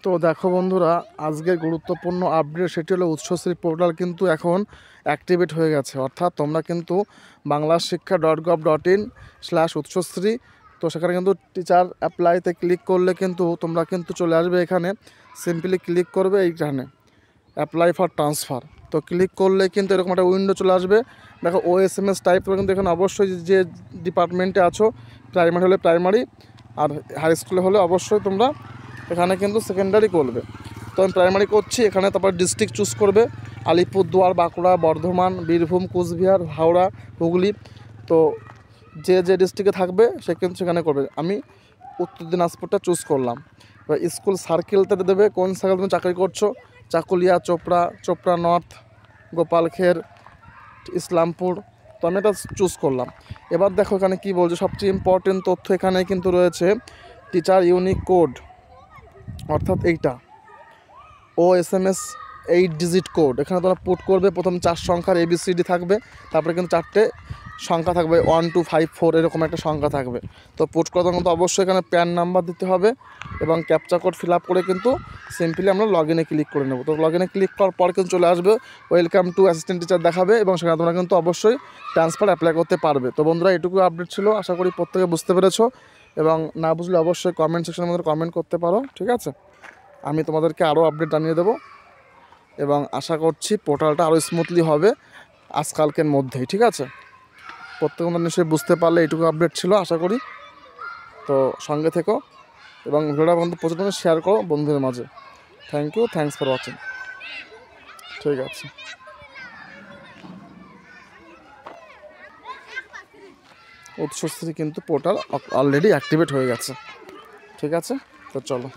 তো দেখো বন্ধুরা, আজকের গুরুত্বপূর্ণ আপডেট সেটি হলো উচ্চশ্রী পোর্টাল কিন্তু এখন অ্যাক্টিভেট হয়ে গেছে। অর্থাৎ তোমরা কিন্তু banglaশিক্ষা.gov.in/উচ্চশ্রী, তো সেখানে কিন্তু টিচার অ্যাপ্লাইতে ক্লিক করলে কিন্তু তোমরা কিন্তু চলে আসবে এখানে। সিম্পলি ক্লিক করবে এইখানে অ্যাপ্লাই ফর ট্রান্সফার, তো ক্লিক করলে কিন্তু এরকম একটা উইন্ডো চলে আসবে। দেখো OSMS টাইপ করে কিন্তু এখানে অবশ্যই যে ডিপার্টমেন্টে আছো, প্রাইমারি হলে প্রাইমারি আর হাই স্কুলে হলে অবশ্যই তোমরা এখানে কিন্তু সেকেন্ডারি করবে। তো আমি প্রাইমারি করছি এখানে। তারপর ডিস্ট্রিক্ট চুজ করবে, আলিপুরদুয়ার, বাঁকুড়া, বর্ধমান, বীরভূম, কোচবিহার, হাওড়া, হুগলি। তো যে ডিস্ট্রিক্টে থাকবে সে কিন্তু সেখানে করবে। আমি উত্তর দিনাজপুরটা চুজ করলাম। এবার স্কুল সার্কেলটা দেবে, কোন সার্কেল তুমি চাকরি করছো, চাকুলিয়া, চোপড়া নর্থ, গোপালখের, ইসলামপুর। তো আমি এটা চুজ করলাম। এবার দেখো এখানে কী বলছে, সবচেয়ে ইম্পর্টেন্ট তথ্য এখানে কিন্তু রয়েছে টিচার ইউনিক কোড, অর্থাৎ এইটা OSMS 8 ডিজিট কোড। এখানে তোমরা পুট করবে। প্রথম 4 সংখ্যার ABCD থাকবে, তারপরে কিন্তু 4টে সংখ্যা থাকবে 1 2 5 4 এরকম একটা সংখ্যা থাকবে। তো পুট করার কিন্তু অবশ্যই এখানে প্যান নাম্বার দিতে হবে এবং ক্যাপচা কোড ফিল আপ করে কিন্তু সিম্পলি আমরা লগ ইনে ক্লিক করে নেব। তো লগ ইনে ক্লিক করার পর কিন্তু চলে আসবে ওয়েলকাম টু অ্যাসিস্ট্যান্ট টিচার দেখাবে এবং সেখানে তোমরা কিন্তু অবশ্যই ট্রান্সফার অ্যাপ্লাই করতে পারবে। তো বন্ধুরা, এটুকু আপডেট ছিল, আশা করি প্রত্যেকে বুঝতে পেরেছো এবং না বুঝলে অবশ্যই কমেন্ট সেকশনের মধ্যে কমেন্ট করতে পারো, ঠিক আছে? আমি তোমাদেরকে আরও আপডেট জানিয়ে দেবো এবং আশা করছি পোর্টালটা আরও স্মুথলি হবে আজকালকের মধ্যেই, ঠিক আছে? প্রত্যেক নিশ্চয়ই বুঝতে পারলে এইটুকু আপডেট ছিল আশা করি। তো সঙ্গে থেকো এবং ভিডিওটা বন্ধু প্রচুর শেয়ার করো বন্ধুদের মাঝে। Thank you, thanks for watching. ঠিক আছে, উচ্চশ্রী কিন্তু পোর্টাল অলরেডি অ্যাক্টিভেট হয়ে গেছে, ঠিক আছে? তো চলো।